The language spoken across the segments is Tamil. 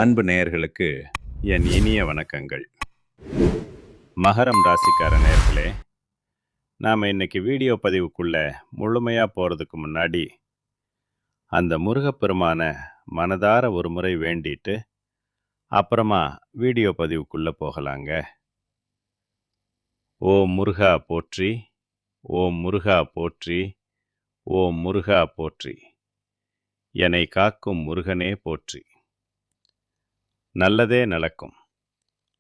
அன்பு நேயர்களுக்கு என் இனிய வணக்கங்கள். மகரம் ராசிக்கார நேயர்களே, நாம் இன்னைக்கு வீடியோ பதிவுக்குள்ள முழுமையாக போகிறதுக்கு முன்னாடி அந்த முருகப்பெருமான மனதார ஒரு முறை வேண்டிட்டு அப்புறமா வீடியோ பதிவுக்குள்ள போகலாங்க. ஓம் முருகா போற்றி, ஓம் முருகா போற்றி, ஓம் முருகா போற்றி, என்னை காக்கும் முருகனே போற்றி. நல்லதே நடக்கும்.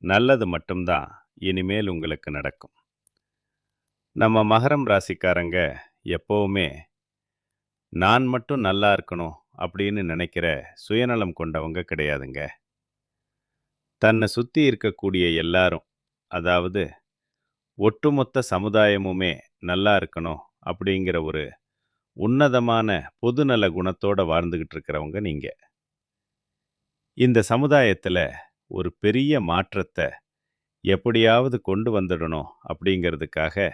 நல்லது மட்டும்தான் இனிமேல் உங்களுக்கு நடக்கும். நம்ம மகரம் ராசிக்காரங்க எப்போவுமே நான் மட்டும் நல்லா இருக்கணும் அப்படின்னு நினைக்கிற சுயநலம் கொண்டவங்க கிடையாதுங்க. தன்னை சுற்றி இருக்கக்கூடிய எல்லாரும், அதாவது ஒட்டுமொத்த சமுதாயமுமே நல்லா இருக்கணும் அப்படிங்கிற ஒரு உன்னதமான பொதுநல குணத்தோட வாழ்ந்துகிட்டு இருக்கிறவங்க நீங்க. இந்த சமுதாயத்தில் ஒரு பெரிய மாற்றத்தை எப்படியாவது கொண்டு வந்துடணும் அப்படிங்கிறதுக்காக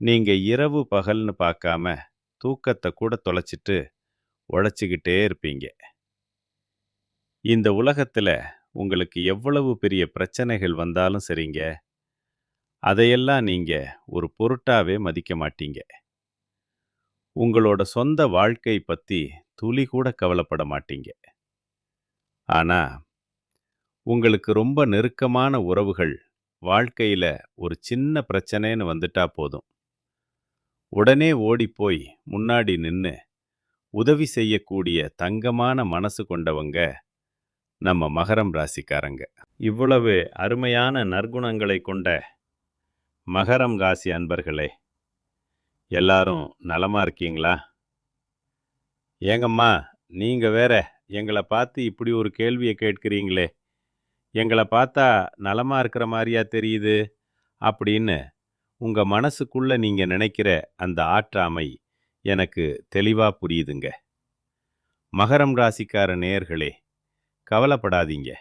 நீங்கள் இரவு பகல்னு பார்க்காம தூக்கத்தை கூட தொலைச்சிட்டு உழைச்சிக்கிட்டே இருப்பீங்க. இந்த உலகத்தில் உங்களுக்கு எவ்வளவு பெரிய பிரச்சனைகள் வந்தாலும் சரிங்க, அதையெல்லாம் நீங்கள் ஒரு பொருட்டாவே மதிக்க மாட்டீங்க. உங்களோட சொந்த வாழ்க்கை பற்றி துளி கூட கவலைப்பட மாட்டீங்க. ஆனால் உங்களுக்கு ரொம்ப நெருக்கமான உறவுகள் வாழ்க்கையில் ஒரு சின்ன பிரச்சனைன்னு வந்துட்டா போதும், உடனே ஓடிப்போய் முன்னாடி நின்று உதவி செய்யக்கூடிய தங்கமான மனசு கொண்டவங்க நம்ம மகரம் ராசிக்காரங்க. இவ்வளவு அருமையான நற்குணங்களை கொண்ட மகரம் ராசி அன்பர்களே, எல்லாரும் நலமா இருக்கீங்களா? ஏங்கம்மா, நீங்கள் வேற எங்களை பார்த்து இப்படி ஒரு கேள்வியை கேட்கிறீங்களே, எங்களை பார்த்தா நலமா இருக்கிற மாதிரியா தெரியுது அப்படின்னு உங்கள் மனசுக்குள்ள நீங்கள் நினைக்கிற அந்த ஆற்றாமை எனக்கு தெளிவாக புரியுதுங்க. மகரம் ராசிக்கார நேயர்களே, கவலைப்படாதீங்க.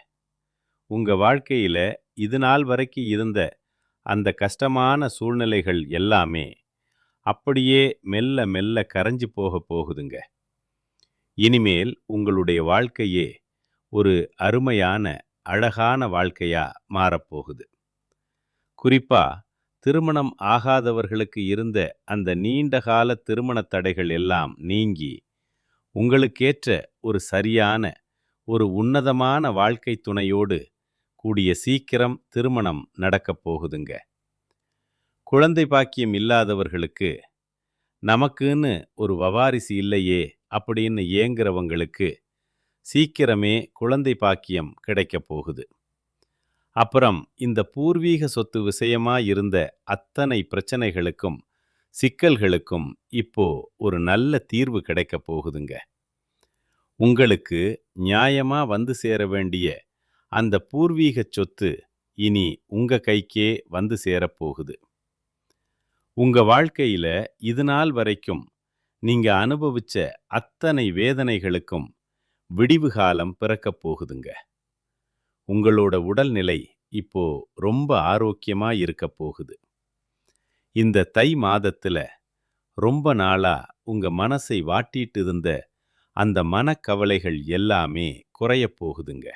உங்கள் வாழ்க்கையில் இது நாள் வரைக்கும் இருந்த அந்த கஷ்டமான சூழ்நிலைகள் எல்லாமே அப்படியே மெல்ல மெல்ல கரைஞ்சு போகுதுங்க. இனிமேல் உங்களுடைய வாழ்க்கையே ஒரு அருமையான அழகான வாழ்க்கையா மாறப்போகுது. குறிப்பா திருமணம் ஆகாதவர்களுக்கு இருந்த அந்த நீண்டகால திருமண தடைகள் எல்லாம் நீங்கி உங்களுக்கேற்ற ஒரு சரியான ஒரு உன்னதமான வாழ்க்கை துணையோடு கூடிய சீக்கிரம் திருமணம் நடக்கப் போகுதுங்க. குழந்தை பாக்கியம் இல்லாதவர்களுக்கு நமக்குன்னு ஒரு வவாரிசு இல்லையே அப்படின்னு ஏங்குறவங்களுக்கு சீக்கிரமே குழந்தை பாக்கியம் கிடைக்கப் போகுது. அப்புறம் இந்த பூர்வீக சொத்து விஷயமா இருந்த அத்தனை பிரச்சனைகளுக்கும் சிக்கல்களுக்கும் இப்போ ஒரு நல்ல தீர்வு கிடைக்கப் போகுதுங்க. உங்களுக்கு நியாயமா வந்து சேர வேண்டிய அந்த பூர்வீக சொத்து இனி உங்க கைக்கே வந்து சேரப்போகுது. உங்க வாழ்க்கையில இது நாள் வரைக்கும் நீங்க அனுபவிச்ச அத்தனை வேதனைகளுக்கும் விடிவு காலம் பிறக்கப் போகுதுங்க. உங்களோட உடல்நிலை இப்போ ரொம்ப ஆரோக்கியமா இருக்க போகுது. இந்த தை மாதத்துல ரொம்ப நாளா உங்க மனசை வாட்டிட்டு இருந்த அந்த மனக்கவலைகள் எல்லாமே குறையப் போகுதுங்க.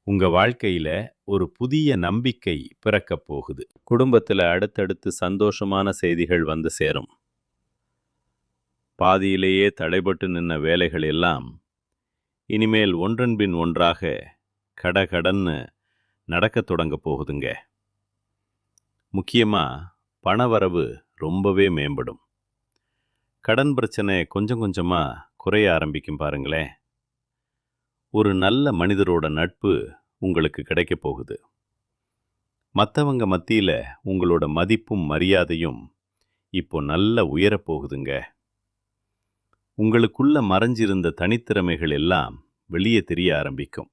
உங்க வாழ்க்கையில ஒரு புதிய நம்பிக்கை பிறக்கப் போகுது. குடும்பத்துல அடுத்தடுத்து சந்தோஷமான செய்திகள் வந்து சேரும். பாதியிலேயே தடைபட்டு நின்ன வேலைகள் எல்லாம் இனிமேல் ஒன்றன் பின் ஒன்றாக கடகடன்னு நடக்கத் தொடங்க போகுதுங்க. முக்கியமா பணவரவு ரொம்பவே மேம்படும். கடன் பிரச்சனை கொஞ்சம் கொஞ்சமா குறைய ஆரம்பிக்கும் பாருங்களேன். ஒரு நல்ல மனிதரோட நட்பு உங்களுக்கு கிடைக்க போகுது. மற்றவங்க மத்தியில உங்களோட மதிப்பும் மரியாதையும் இப்போ நல்ல உயரப்போகுதுங்க. உங்களுக்குள்ள மறைஞ்சிருந்த தனித்திறமைகள் எல்லாம் வெளியே தெரிய ஆரம்பிக்கும்.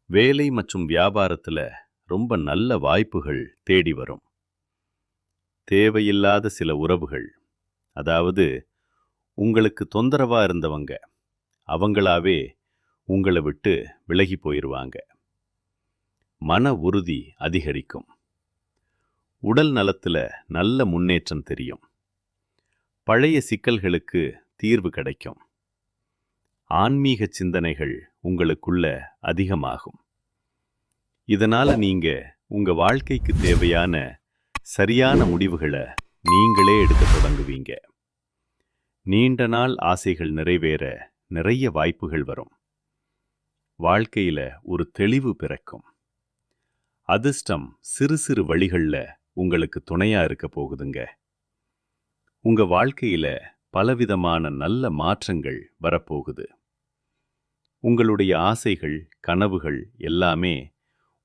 வேலை மற்றும் வியாபாரத்துல ரொம்ப நல்ல வாய்ப்புகள் தேடி வரும். தேவையில்லாத சில உறவுகள், அதாவது உங்களுக்கு தொந்தரவா இருந்தவங்க, அவங்களாவே உங்களை விட்டு விலகி போயிடுவாங்க. மன உறுதி அதிகரிக்கும். உடல் நலத்துல நல்ல முன்னேற்றம் தெரியும். பழைய சிக்கல்களுக்கு தீர்வு கிடைக்கும். ஆன்மீக சிந்தனைகள் உங்களுக்குள்ள அதிகமாகும். இதனால நீங்க உங்க வாழ்க்கைக்கு தேவையான சரியான முடிவுகளை நீங்களே எடுக்க தொடங்குவீங்க. நீண்ட நாள் ஆசைகள் நிறைவேற நிறைய வாய்ப்புகள் வரும். வாழ்க்கையில ஒரு தெளிவு பிறக்கும். அதிர்ஷ்டம் சிறு சிறு வழிகள்ல உங்களுக்கு துணையா இருக்க போகுதுங்க. உங்க வாழ்க்கையில பலவிதமான நல்ல மாற்றங்கள் வரப்போகுது. உங்களுடைய ஆசைகள், கனவுகள் எல்லாமே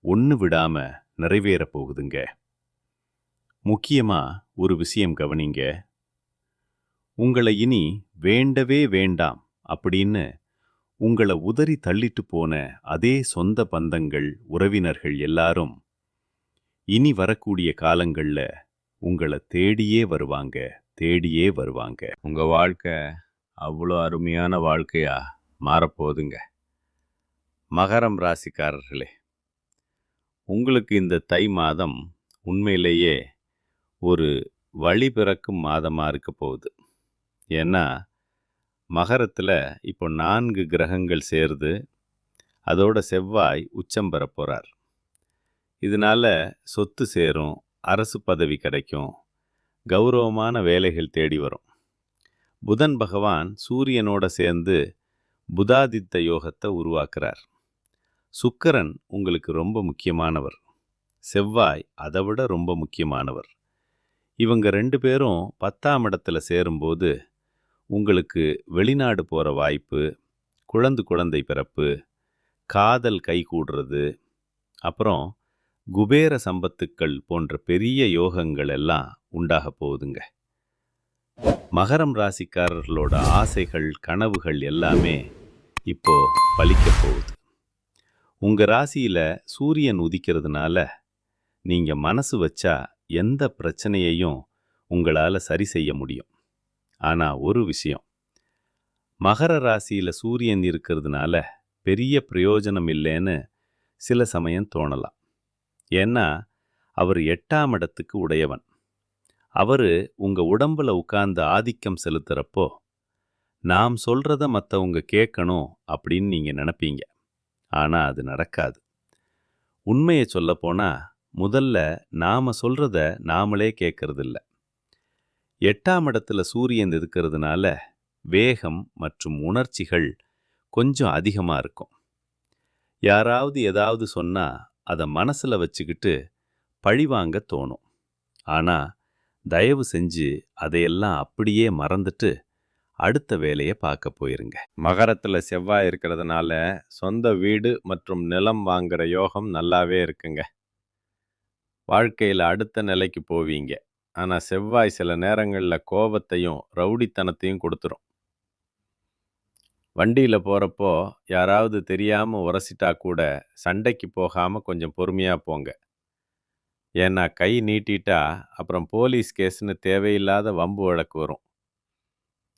ஒண்ணு விடாம நிறைவேறப் போகுதுங்க. முக்கியமா ஒரு விஷயம் கவனிங்க. உங்களை இனி வேண்டவே வேண்டாம் அப்படின்னு உங்களை உதறி தள்ளிட்டு போன அதே சொந்த பந்தங்கள், உறவினர்கள் எல்லாரும் இனி வரக்கூடிய காலங்கள்ல உங்களை தேடியே வருவாங்க, தேடியே வருவாங்க. உங்க வாழ்க்கை அவ்வளோ அருமையான வாழ்க்கையா மாறப்போகுதுங்க. மகரம் ராசிக்காரர்களே, உங்களுக்கு இந்த தை மாதம் உண்மையிலேயே ஒரு வழி பிறக்கும் மாதமா இருக்க போகுது. ஏன்னா மகரத்தில் இப்போ 4 கிரகங்கள் சேருது. அதோட செவ்வாய் உச்சம் பெற போகிறார். இதனால சொத்து சேரும், அரசு பதவி கிடைக்கும், கௌரவமான வேலைகள் தேடி வரும். புதன் பகவான் சூரியனோட சேர்ந்து புதாதித்த யோகத்தை உருவாக்குறார். சுக்கிரன் உங்களுக்கு ரொம்ப முக்கியமானவர். செவ்வாய் அதை விட ரொம்ப முக்கியமானவர். இவங்க 2 பேரும் 10ஆம் இடத்துல சேரும்போது உங்களுக்கு வெளிநாடு போகிற வாய்ப்பு, குழந்தை பிறப்பு, காதல் கைகூடுறது, அப்புறம் குபேர சம்பத்துக்கள் போன்ற பெரிய யோகங்கள் எல்லாம் உண்டாக போகுதுங்க. மகரம் ராசிக்காரர்களோட ஆசைகள், கனவுகள் எல்லாமே இப்போ பலிக்க போகுது. உங்க ராசியில சூரியன் உதிக்கிறதுனால நீங்க மனசு வச்சா எந்த பிரச்சனையையும் உங்களால சரி செய்ய முடியும். ஆனா ஒரு விஷயம், மகர ராசியில சூரியன் இருக்கிறதுனால பெரிய பிரயோஜனம் இல்லைன்னு சில சமயம் தோணலாம். ஏன்னா அவர் 8ஆம் இடத்துக்கு உடையவன். அவரு உங்க உடம்புல உட்கார்ந்து ஆதிக்கம் செலுத்துறப்போ நாம் சொல்றத மற்றவங்க கேட்கணும் அப்படின்னு நீங்க நினைப்பீங்க. ஆனா அது நடக்காது. உண்மையை சொல்லப்போனா முதல்ல நாம சொல்றத நாமளே கேட்கறதில்ல. 8ஆம் இடத்துல சூரியன் இருக்கிறதுனால வேகம் மற்றும் உணர்ச்சிகள் கொஞ்சம் அதிகமா இருக்கும். யாராவது ஏதாவது சொன்னா அதை மனசுல வச்சுக்கிட்டு பழிவாங்க தோணும். ஆனா தயவு செஞ்சு அதையெல்லாம் அப்படியே மறந்துட்டு அடுத்த வேலையை பார்க்க போயிருங்க. மகரத்துல செவ்வாய் இருக்கிறதுனால சொந்த வீடு மற்றும் நிலம் வாங்குற யோகம் நல்லாவே இருக்குங்க. வாழ்க்கையில அடுத்த நிலைக்கு போவீங்க. ஆனா செவ்வாய் சில நேரங்கள்ல கோபத்தையும் ரவுடித்தனத்தையும் கொடுத்துரும். வண்டியில போறப்போ யாராவது தெரியாம உரசிட்டா கூட சண்டைக்கு போகாம கொஞ்சம் பொறுமையா போங்க. ஏன்னா கை நீட்டிட்டா அப்புறம் போலீஸ் கேஸ்னு தேவையில்லாத வம்பு வழக்கு வரும்.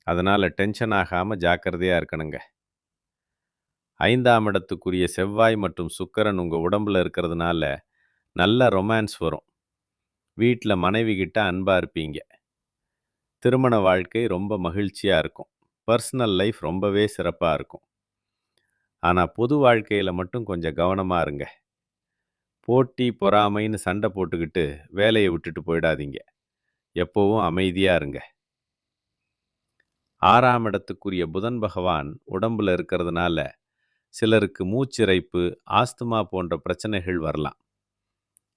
அதனால டென்ஷன் ஆகாம ஜாக்கிரதையா இருக்கணுங்க. 5ஆம் இடத்துக்குரிய செவ்வாய் மற்றும் சுக்கிரன் உங்க உடம்புல இருக்கிறதுனால நல்ல ரொமான்ஸ் வரும். வீட்டில் மனைவி கிட்ட அன்பா இருப்பீங்க. திருமண வாழ்க்கை ரொம்ப மகிழ்ச்சியா இருக்கும். பர்சனல் லைஃப் ரொம்பவே சிறப்பா இருக்கும். ஆனா பொது வாழ்க்கையில மட்டும் கொஞ்சம் கவனமா இருங்க. போட்டி, பொறாமைன்னு சண்டை போட்டுக்கிட்டு வேலையை விட்டுட்டு போயிடாதீங்க. எப்பவும் அமைதியா இருங்க. 6ஆம் இடத்துக்குரிய புதன் பகவான் உடம்புல இருக்கிறதுனால சிலருக்கு மூச்சிறைப்பு, ஆஸ்துமா போன்ற பிரச்சனைகள் வரலாம்.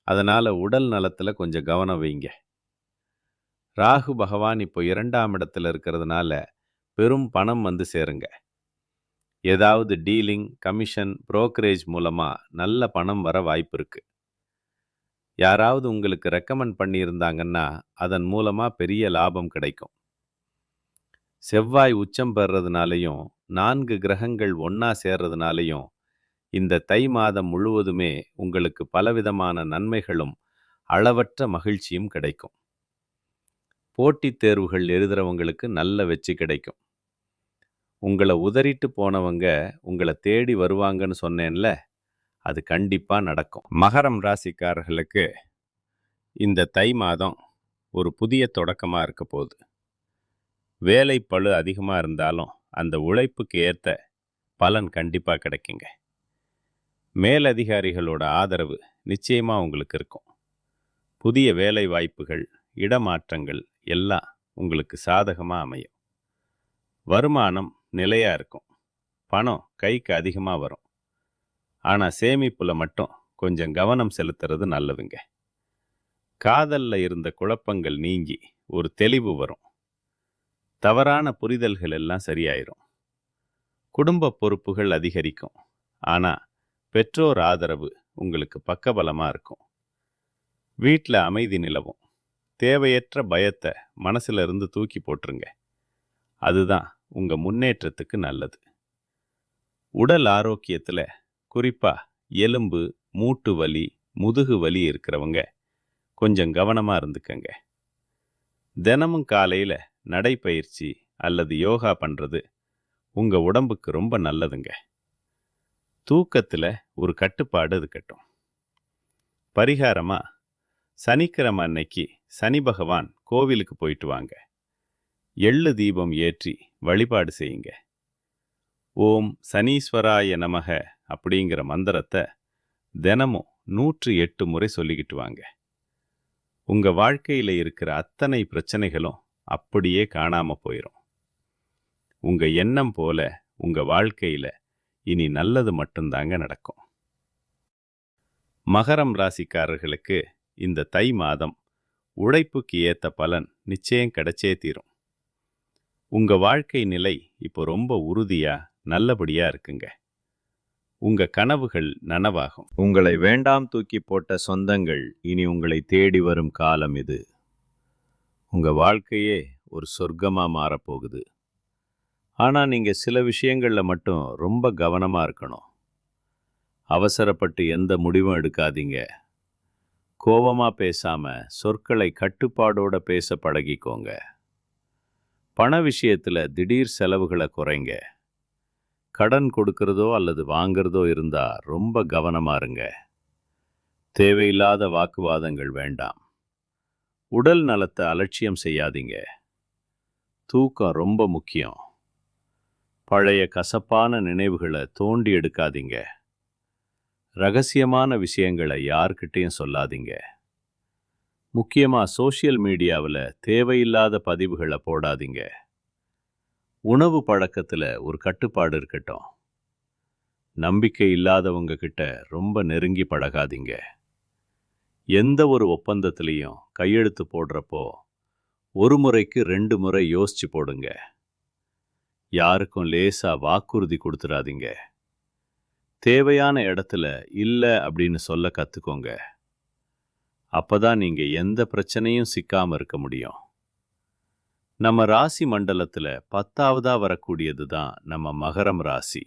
அதனால உடல் நலத்துல கொஞ்சம் கவனம் வைங்க. ராகு பகவான் இப்போ 2ஆம் இடத்துல இருக்கிறதுனால பெரும் பணம் வந்து சேருங்க. ஏதாவது டீலிங், கமிஷன், புரோக்கரேஜ் மூலமா நல்ல பணம் வர வாய்ப்பு இருக்கு. யாராவது உங்களுக்கு ரெக்கமெண்ட் பண்ணியிருந்தாங்கன்னா அதன் மூலமா பெரிய லாபம் கிடைக்கும். செவ்வாய் உச்சம் பெறதுனாலையும் 4 கிரகங்கள் ஒன்னா சேர்றதுனாலையும் இந்த தை மாதம் முழுவதுமே உங்களுக்கு பலவிதமான நன்மைகளும் அளவற்ற மகிழ்ச்சியும் கிடைக்கும். போட்டித் தேர்வுகள் எழுதுறவங்களுக்கு நல்ல வெற்றி கிடைக்கும். உங்களை உதறிட்டு போனவங்க உங்களை தேடி வருவாங்கன்னு சொன்னேன்ல, அது கண்டிப்பா நடக்கும். மகரம் ராசிக்காரர்களுக்கு இந்த தை மாதம் ஒரு புதிய தொடக்கமா இருக்க போகுது. வேலை பளு அதிகமாக இருந்தாலும் அந்த உழைப்புக்கு ஏற்ற பலன் கண்டிப்பாக கிடைக்குங்க. மேலதிகாரிகளோட ஆதரவு நிச்சயமாக உங்களுக்கு இருக்கும். புதிய வேலை வாய்ப்புகள், இடமாற்றங்கள் எல்லாம் உங்களுக்கு சாதகமாக அமையும். வருமானம் நிலையாக இருக்கும். பணம் கைக்கு அதிகமாக வரும். ஆனால் சேமிப்புல மட்டும் கொஞ்சம் கவனம் செலுத்துறது நல்லதுங்க. காதல்ல இருந்த குழப்பங்கள் நீங்கி ஒரு தெளிவு வரும். தவறான புரிதல்கள் எல்லாம் சரியாயிரும். குடும்ப பொறுப்புகள் அதிகரிக்கும். ஆனால் பெற்றோர் ஆதரவு உங்களுக்கு பக்கபலமாக இருக்கும். வீட்டில் அமைதி நிலவும். தேவையற்ற பயத்தை மனசுல இருந்து தூக்கி போட்டுருங்க. அதுதான் உங்கள் முன்னேற்றத்துக்கு நல்லது. உடல் ஆரோக்கியத்தில் குறிப்பாக எலும்பு, மூட்டு வலி, முதுகு வலி இருக்கிறவங்க கொஞ்சம் கவனமாக இருந்துக்கங்க. தினமும் காலையில் நடைப்பயிற்சி அல்லது யோகா பண்ணுறது உங்கள் உடம்புக்கு ரொம்ப நல்லதுங்க. தூக்கத்தில் ஒரு கட்டுப்பாடு இருக்கட்டும். பரிகாரமாக சனிக்கிழமை அன்னைக்கு சனி பகவான் கோவிலுக்கு போயிட்டு வாங்க. எள்ளு தீபம் ஏற்றி வழிபாடு செய்யுங்க. ஓம் சனீஸ்வராய நமக அப்படிங்கிற மந்திரத்தை தினமும் 108 முறை சொல்லிக்கிட்டு வாங்க. உங்கள் வாழ்க்கையில் இருக்கிற அத்தனை பிரச்சனைகளும் அப்படியே காணாமல் போயிடும். உங்கள் எண்ணம் போல உங்கள் வாழ்க்கையில் இனி நல்லது மட்டும்தாங்க நடக்கும். மகரம் ராசிக்காரர்களுக்கு இந்த தை மாதம் உழைப்புக்கு ஏற்ற பலன் நிச்சயம் கிடைச்சே தீரும். உங்கள் வாழ்க்கை நிலை இப்போ ரொம்ப உறுதியாக நல்லபடியாக இருக்குங்க. உங்கள் கனவுகள் நனவாகும். உங்களை வேண்டாம் தூக்கி போட்ட சொந்தங்கள் இனி உங்களை தேடி வரும் காலம் இது. உங்கள் வாழ்க்கையே ஒரு சொர்க்கமாக மாறப்போகுது. ஆனால் நீங்கள் சில விஷயங்களில் மட்டும் ரொம்ப கவனமாக இருக்கணும். அவசரப்பட்டு எந்த முடிவும் எடுக்காதீங்க. கோபமாக பேசாமல் சொற்களை கட்டுப்பாடோடு பேச பழகிக்கோங்க. பண விஷயத்தில் திடீர் செலவுகளை குறைங்க. கடன் கொடுக்கறதோ அல்லது வாங்கிறதோ இருந்தால் ரொம்ப கவனமாக இருங்க. தேவையில்லாத வாக்குவாதங்கள் வேண்டாம். உடல் நலத்தை அலட்சியம் செய்யாதீங்க. தூக்கம் ரொம்ப முக்கியம். பழைய கசப்பான நினைவுகளை தோண்டி எடுக்காதீங்க. ரகசியமான விஷயங்களை யார்கிட்டையும் சொல்லாதீங்க. முக்கியமாக சோஷியல் மீடியாவில் தேவையில்லாத பதிவுகளை போடாதீங்க. உணவு பழக்கத்தில் ஒரு கட்டுப்பாடு இருக்கட்டும். நம்பிக்கை இல்லாதவங்க கிட்ட ரொம்ப நெருங்கி பழகாதீங்க. எந்த ஒரு ஒப்பந்தத்திலையும் கையெழுத்து போடுறப்போ ஒரு முறைக்கு 2 முறை யோசிச்சு போடுங்க. யாருக்கும் லேசாக வாக்குறுதி கொடுத்துடாதீங்க. தேவையான இடத்துல இல்லை அப்படின்னு சொல்ல கற்றுக்கோங்க. அப்பதான் நீங்கள் எந்த பிரச்சனையும் சிக்காமல் இருக்க முடியும். நம்ம ராசி மண்டலத்தில் 10ஆவதாக வரக்கூடியது தான் நம்ம மகரம் ராசி.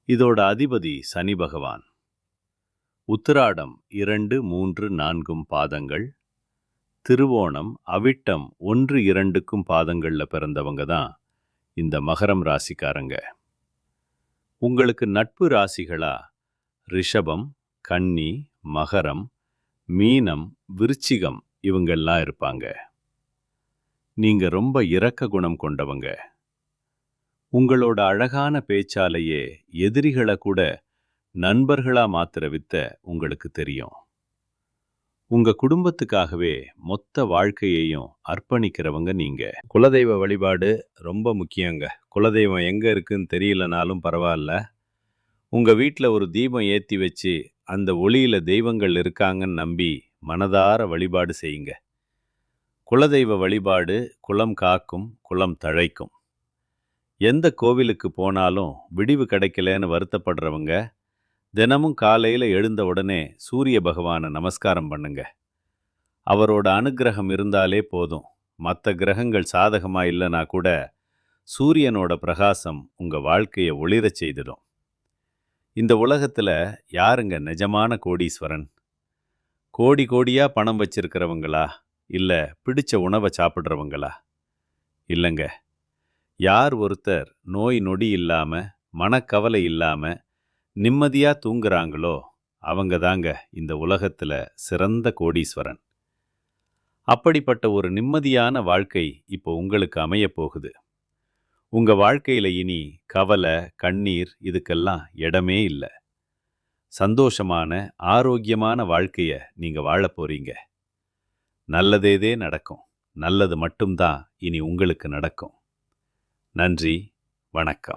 இதோட அதிபதி சனி பகவான். உத்திராடம் 2, 3, 4 பாதங்கள், திருவோணம், அவிட்டம் 1, 2 பாதங்களில் பிறந்தவங்க தான் இந்த மகரம் ராசிக்காரங்க. உங்களுக்கு நட்பு ராசிகளா ரிஷபம், கன்னி, மகரம், மீனம், விருச்சிகம் இவங்கெல்லாம் இருப்பாங்க. நீங்க ரொம்ப இரக்க குணம் கொண்டவங்க. உங்களோட அழகான பேச்சாலேயே எதிரிகளை கூட நண்பர்களா மாத்துற வித்தை உங்களுக்கு தெரியும். உங்க குடும்பத்துக்காகவே மொத்த வாழ்க்கையையும் அர்ப்பணிக்கிறவங்க நீங்க. குலதெய்வ வழிபாடு ரொம்ப முக்கியங்க. குலதெய்வம் எங்க இருக்குன்னு தெரியலனாலும் பரவாயில்ல, உங்க வீட்டில் ஒரு தீபம் ஏற்றி வச்சு அந்த ஒளியில தெய்வங்கள் இருக்காங்கன்னு நம்பி மனதார வழிபாடு செய்யுங்க. குலதெய்வ வழிபாடு குலம் காக்கும், குலம் தழைக்கும். எந்த கோவிலுக்கு போனாலும் விடிவு கிடைக்கலன்னு வருத்தப்படுறவங்க தினமும் காலையில் எழுந்த உடனே சூரிய பகவானை நமஸ்காரம் பண்ணுங்க. அவரோட அனுக்கிரகம் இருந்தாலே போதும். மற்ற கிரகங்கள் சாதகமாக இல்லைனா கூட சூரியனோட பிரகாசம் உங்கள் வாழ்க்கையை ஒளிரச் செய்திடும். இந்த உலகத்தில் யாருங்க நிஜமான கோடீஸ்வரன்? கோடி கோடியாக பணம் வச்சிருக்கிறவங்களா, இல்லை பிடிச்ச உணவை சாப்பிட்றவங்களா? இல்லைங்க. யார் ஒருத்தர் நோய் நொடி இல்லாமல், மனக்கவலை இல்லாமல் நிம்மதியாக தூங்குறாங்களோ அவங்க தாங்க இந்த உலகத்தில் சிறந்த கோடீஸ்வரன். அப்படிப்பட்ட ஒரு நிம்மதியான வாழ்க்கை இப்போ உங்களுக்கு அமைய போகுது. உங்க வாழ்க்கையில இனி கவலை, கண்ணீர் இதுக்கெல்லாம் இடமே இல்ல. சந்தோஷமான, ஆரோக்கியமான வாழ்க்கைய நீங்க வாழப் போறீங்க. நல்லதேதே நடக்கும். நல்லது மட்டும் தான் இனி உங்களுக்கு நடக்கும். நன்றி. வணக்கம்.